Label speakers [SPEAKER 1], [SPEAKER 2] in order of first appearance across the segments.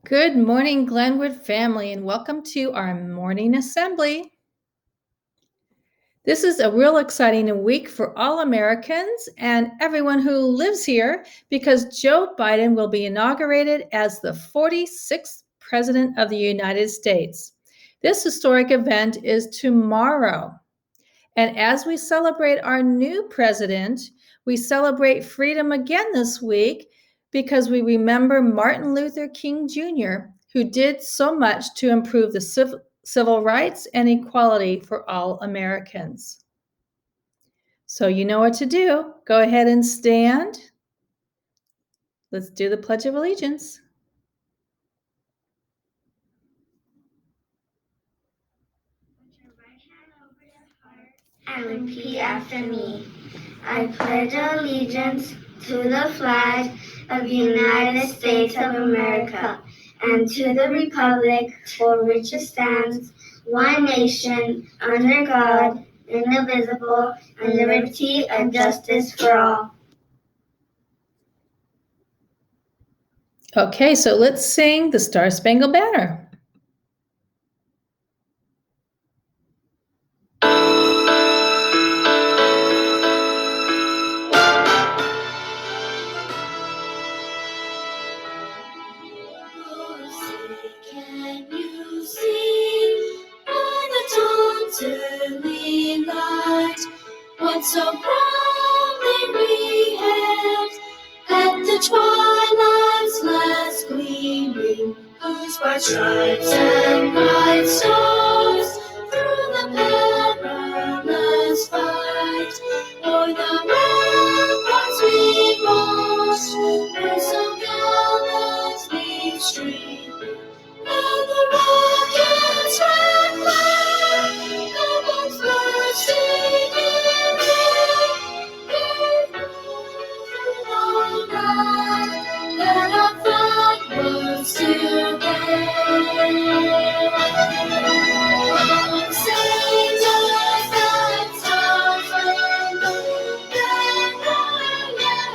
[SPEAKER 1] Good morning, Glenwood family, and welcome to our morning assembly. This is a real exciting week for all Americans and everyone who lives here because Joe Biden will be inaugurated as the 46th President of the United States. This historic event is tomorrow. And as we celebrate our new president, we celebrate freedom again this week because we remember Martin Luther King Jr., who did so much to improve the civil rights and equality for all Americans. So you know what to do. Go ahead and stand. Let's do the Pledge of Allegiance.
[SPEAKER 2] And repeat after me. I pledge allegiance to the flag of the United States of America and to the republic for which it stands, one nation, under God, indivisible, and liberty and justice for all.
[SPEAKER 1] Okay, so let's sing the Star-Spangled Banner.
[SPEAKER 2] Can you see by the dawn's early light what so proudly we hailed at the twilight's last gleaming, whose bright stripes and bright stars through the perilous fight o'er the ramparts we marched, where so gallantly streaming, and the rocket's red glare, the bombs bursting in air, gave proof through the night that our flag was to Sing just that star-spangled banner yet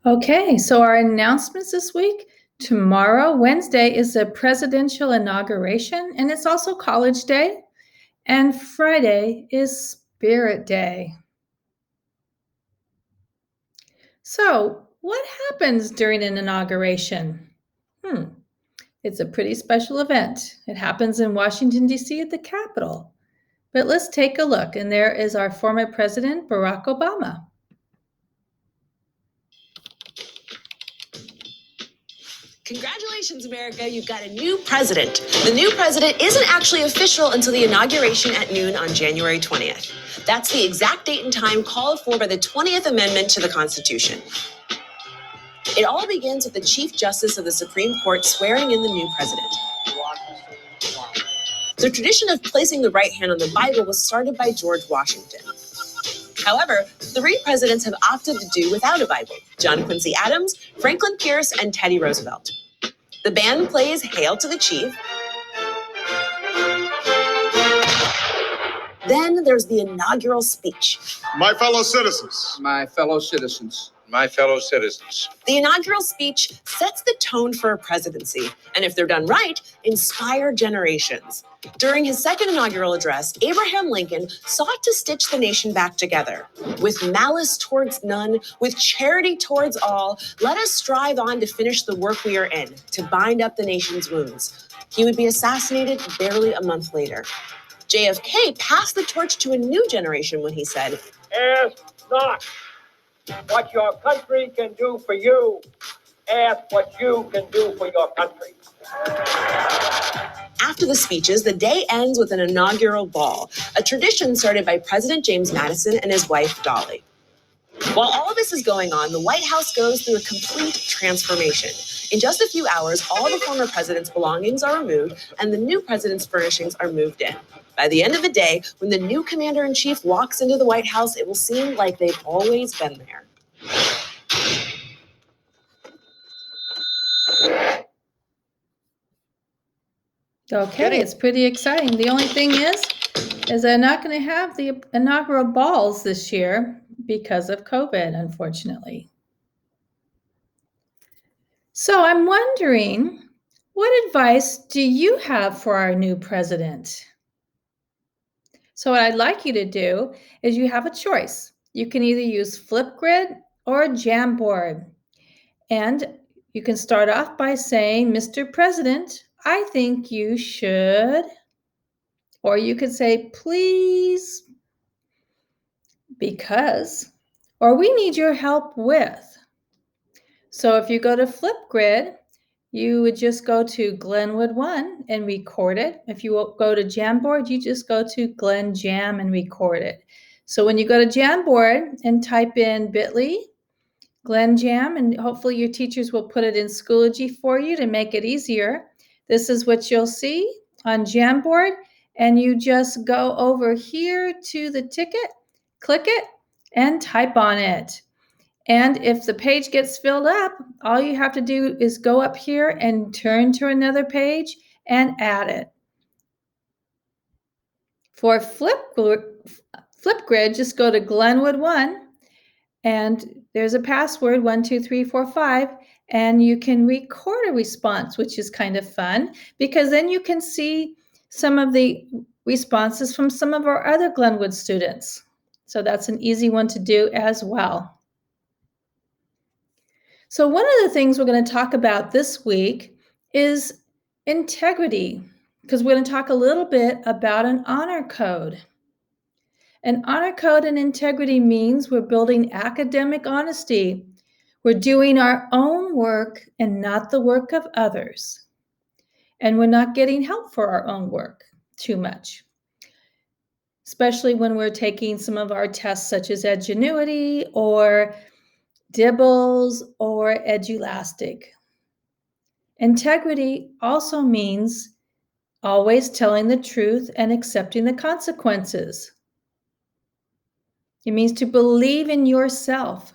[SPEAKER 1] Okay, so our announcements this week. Tomorrow, Wednesday, is the presidential inauguration, and it's also College Day. And Friday is Spirit Day. So, what happens during an inauguration? It's a pretty special event. It happens in Washington, D.C. at the Capitol. But let's take a look, and there is our former president, Barack Obama.
[SPEAKER 3] Congratulations, America. You've got a new president. The new president isn't actually official until the inauguration at noon on January 20th. That's the exact date and time called for by the 20th Amendment to the Constitution. It all begins with the Chief Justice of the Supreme Court swearing in the new president. The tradition of placing the right hand on the Bible was started by George Washington. However, 3 presidents have opted to do without a Bible: John Quincy Adams, Franklin Pierce, and Teddy Roosevelt. The band plays Hail to the Chief. Then there's the inaugural speech.
[SPEAKER 4] My fellow citizens.
[SPEAKER 5] My fellow citizens.
[SPEAKER 4] My fellow citizens.
[SPEAKER 3] The inaugural speech sets the tone for a presidency, and if they're done right, inspire generations. During his second inaugural address, Abraham Lincoln sought to stitch the nation back together. With malice towards none, with charity towards all, let us strive on to finish the work we are in, to bind up the nation's wounds. He would be assassinated barely a month later. JFK passed the torch to a new generation when he said,
[SPEAKER 6] "Ask not what your country can do for you. Ask what you can do for your country."
[SPEAKER 3] After the speeches, the day ends with an inaugural ball, a tradition started by President James Madison and his wife, Dolly. While all of this is going on, the White House goes through a complete transformation. In just a few hours, all the former president's belongings are removed and the new president's furnishings are moved in. By the end of the day, when the new commander-in-chief walks into the White House, it will seem like they've always been there.
[SPEAKER 1] Okay, it's pretty exciting. The only thing is they're not going to have the inaugural balls this year because of COVID, unfortunately. So I'm wondering, what advice do you have for our new president? So what I'd like you to do is you have a choice. You can either use Flipgrid or Jamboard. And you can start off by saying, Mr. President, I think you should, or you could say, please, because, or we need your help with. So if you go to Flipgrid, you would just go to Glenwood 1 and record it. If you go to Jamboard, you just go to Glen Jam and record it. So when you go to Jamboard and type in bit.ly, Glen Jam, and hopefully your teachers will put it in Schoology for you to make it easier. This is what you'll see on Jamboard, and you just go over here to the ticket, click it, and type on it. And if the page gets filled up, all you have to do is go up here and turn to another page and add it. For Flipgrid, just go to Glenwood 1, and there's a password 12345, and you can record a response, which is kind of fun because then you can see some of the responses from some of our other Glenwood students. So that's an easy one to do as well. So one of the things we're going to talk about this week is integrity, because we're going to talk a little bit about an honor code. An honor code and integrity means we're building academic honesty. We're doing our own work and not the work of others. And we're not getting help for our own work too much, especially when we're taking some of our tests such as Edgenuity or Dibbles or Edulastic. Integrity also means always telling the truth and accepting the consequences. It means to believe in yourself.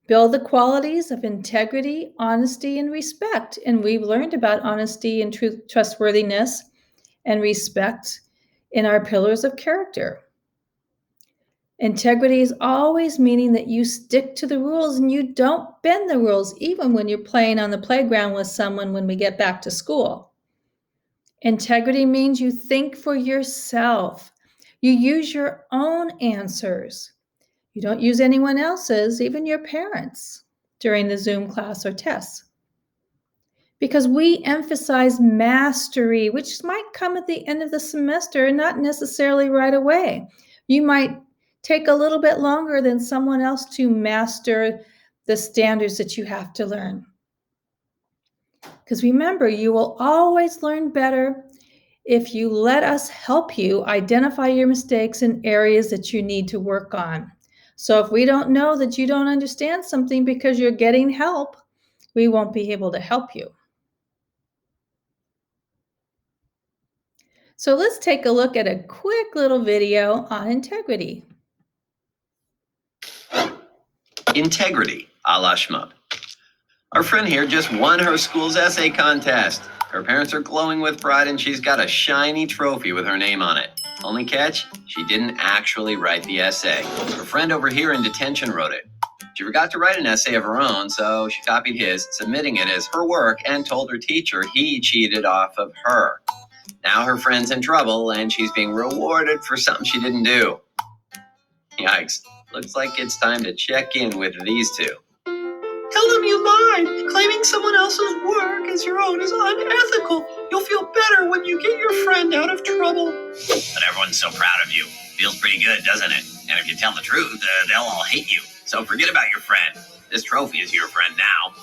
[SPEAKER 1] Build the qualities of integrity, honesty, and respect. And we've learned about honesty and trustworthiness and respect in our pillars of character. Integrity is always meaning that you stick to the rules and you don't bend the rules, even when you're playing on the playground with someone when we get back to school. Integrity means you think for yourself. You use your own answers. You don't use anyone else's, even your parents, during the Zoom class or tests. Because we emphasize mastery, which might come at the end of the semester and not necessarily right away. You might take a little bit longer than someone else to master the standards that you have to learn. Because remember, you will always learn better if you let us help you identify your mistakes and areas that you need to work on. So if we don't know that you don't understand something because you're getting help, we won't be able to help you. So let's take a look at a quick little video on integrity.
[SPEAKER 5] Integrity, a la Shmup. Our friend here just won her school's essay contest. Her parents are glowing with pride and she's got a shiny trophy with her name on it. Only catch, she didn't actually write the essay. Her friend over here in detention wrote it. She forgot to write an essay of her own, so she copied his, submitting it as her work, and told her teacher he cheated off of her. Now her friend's in trouble and she's being rewarded for something she didn't do. Yikes. Looks like it's time to check in with these two.
[SPEAKER 3] Tell them you lied. Claiming someone else's work as your own is unethical. You'll feel better when you get your friend out of trouble.
[SPEAKER 5] But everyone's so proud of you. Feels pretty good, doesn't it? And if you tell the truth, they'll all hate you. So forget about your friend. This trophy is your friend now.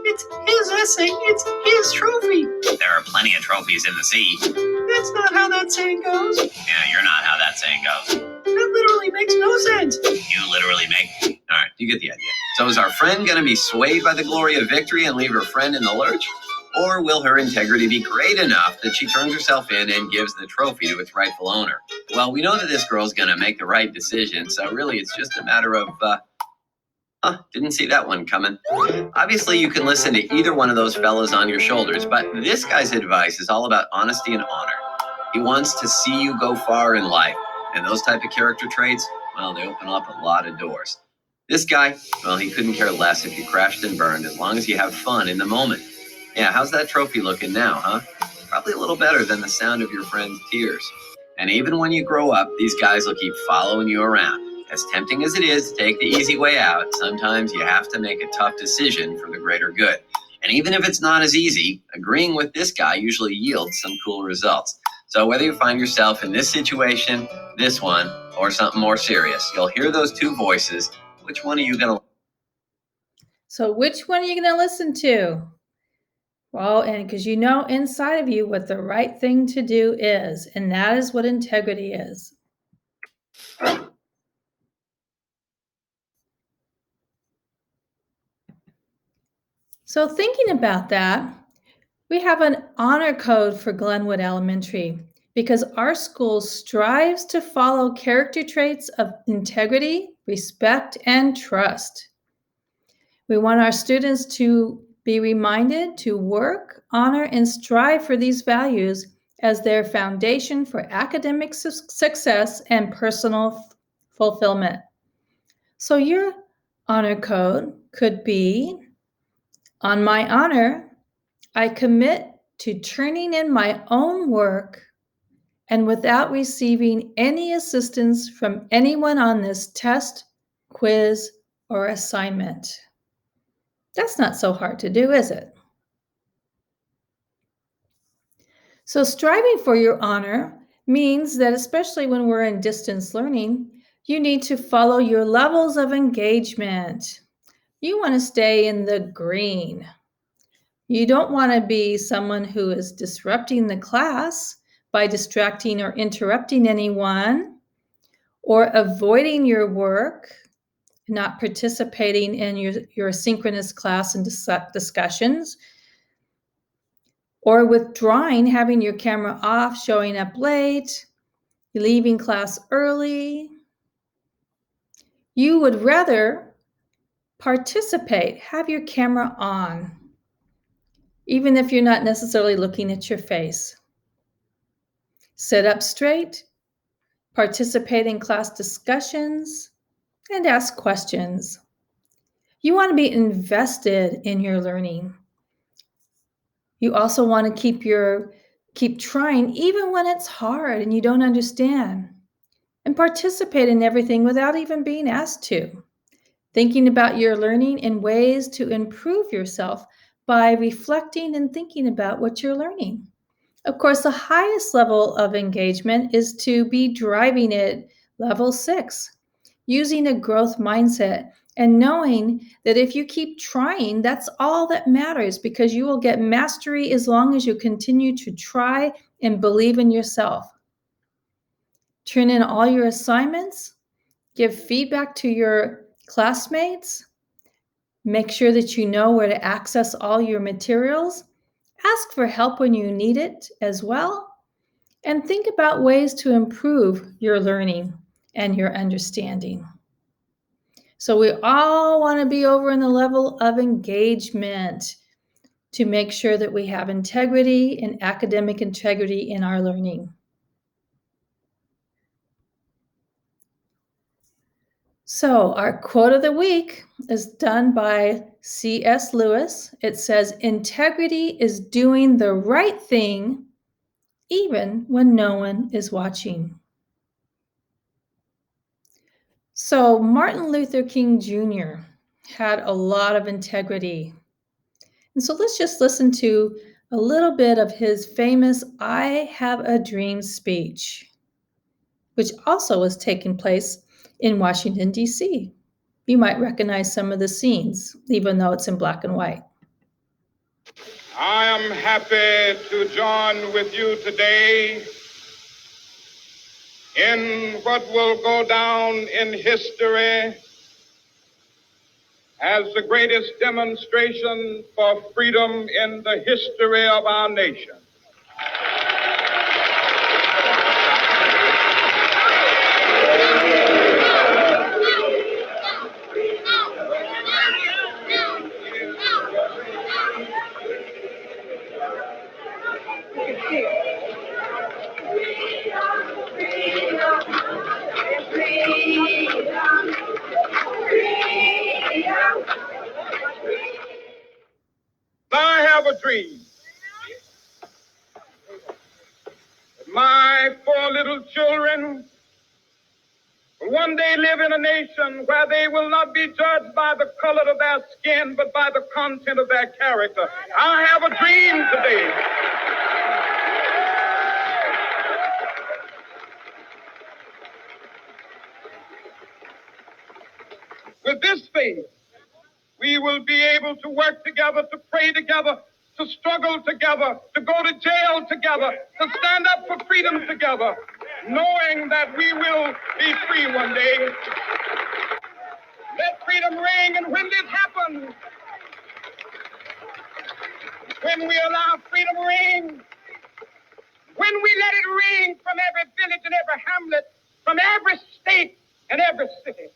[SPEAKER 3] It's his essay. It's his trophy.
[SPEAKER 5] There are plenty of trophies in the sea.
[SPEAKER 3] That's not how that saying goes.
[SPEAKER 5] Yeah, you're not how that saying goes.
[SPEAKER 3] That literally makes no sense.
[SPEAKER 5] You literally make... All right, you get the idea. So is our friend going to be swayed by the glory of victory and leave her friend in the lurch? Or will her integrity be great enough that she turns herself in and gives the trophy to its rightful owner? Well, we know that this girl's going to make the right decision, so really it's just a matter of... Didn't see that one coming. Obviously, you can listen to either one of those fellows on your shoulders, but this guy's advice is all about honesty and honor. He wants to see you go far in life, and those type of character traits, well, they open up a lot of doors. This guy, well, he couldn't care less if you crashed and burned as long as you have fun in the moment. Yeah, how's that trophy looking now, huh? Probably a little better than the sound of your friend's tears. And even when you grow up, these guys will keep following you around. As tempting as it is to take the easy way out, sometimes you have to make a tough decision for the greater good. And even if it's not as easy, agreeing with this guy usually yields some cool results. So whether you find yourself in this situation, this one, or something more serious, you'll hear those two voices. Which one are you going to?
[SPEAKER 1] So which one are you going to listen to? Well, and because you know inside of you what the right thing to do is, and that is what integrity is. So thinking about that, we have an honor code for Glenwood Elementary because our school strives to follow character traits of integrity, respect, and trust. We want our students to be reminded to work, honor, and strive for these values as their foundation for academic success and personal fulfillment. So your honor code could be, on my honor, I commit to turning in my own work and without receiving any assistance from anyone on this test, quiz, or assignment. That's not so hard to do, is it? So striving for your honor means that especially when we're in distance learning, you need to follow your levels of engagement. You want to stay in the green. You don't want to be someone who is disrupting the class by distracting or interrupting anyone, or avoiding your work, not participating in your synchronous class and discussions, or withdrawing, having your camera off, showing up late, leaving class early. You would rather participate, have your camera on, even if you're not necessarily looking at your face. Sit up straight, participate in class discussions, and ask questions. You want to be invested in your learning. You also want to keep trying even when it's hard and you don't understand, and participate in everything without even being asked to. Thinking about your learning in ways to improve yourself by reflecting and thinking about what you're learning. Of course, the highest level of engagement is to be driving it level 6, using a growth mindset and knowing that if you keep trying, that's all that matters because you will get mastery as long as you continue to try and believe in yourself. Turn in all your assignments, give feedback to your classmates, make sure that you know where to access all your materials, ask for help when you need it as well, and think about ways to improve your learning and your understanding. So we all want to be over in the level of engagement to make sure that we have integrity and academic integrity in our learning. So our quote of the week is done by C.S. Lewis. It says, integrity is doing the right thing even when no one is watching. So Martin Luther King Jr. had a lot of integrity. And so let's just listen to a little bit of his famous I Have a Dream speech, which also was taking place in Washington, D.C. You might recognize some of the scenes, even though it's in black and white.
[SPEAKER 4] I am happy to join with you today in what will go down in history as the greatest demonstration for freedom in the history of our nation. I have a dream. My 4 little children will one day live in a nation where they will not be judged by the color of their skin, but by the content of their character. I have a dream today. With this faith, we will be able to work together, to pray together, to struggle together, to go to jail together, to stand up for freedom together, knowing that we will be free one day. Let freedom ring, and when this happens, when we allow freedom ring, when we let it ring from every village and every hamlet, from every state and every city,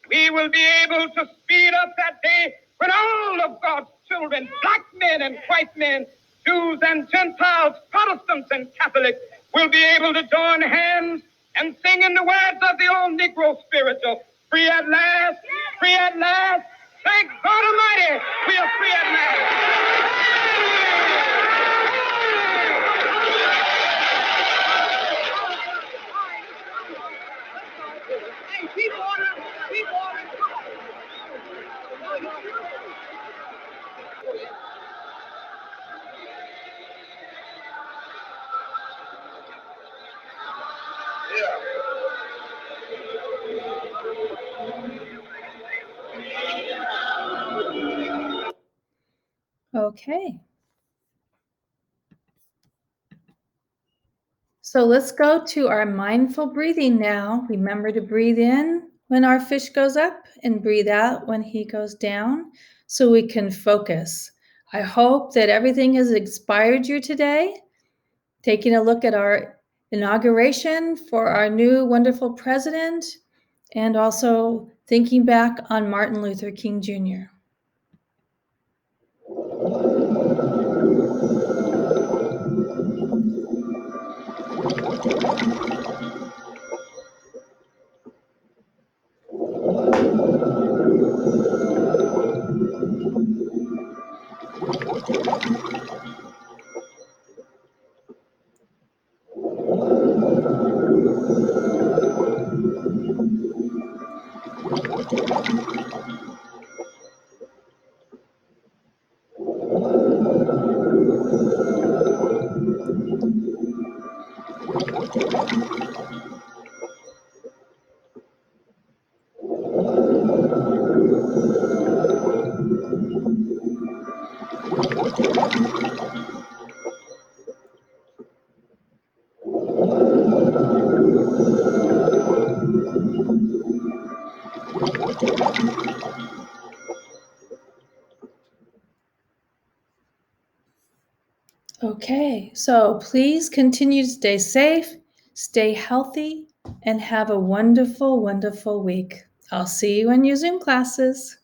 [SPEAKER 4] we will be able to speed up that day when all of God's children, black men and white men, Jews and Gentiles, Protestants and Catholics, will be able to join hands and sing in the words of the old Negro spiritual, free at last, free at last. Thank God Almighty, we are free at last.
[SPEAKER 1] Okay. So let's go to our mindful breathing now. Remember to breathe in when our fish goes up and breathe out when he goes down so we can focus. I hope that everything has inspired you today. Taking a look at our inauguration for our new wonderful president and also thinking back on Martin Luther King Jr. Okay, so please continue to stay safe, stay healthy, and have a wonderful, wonderful week. I'll see you in your Zoom classes.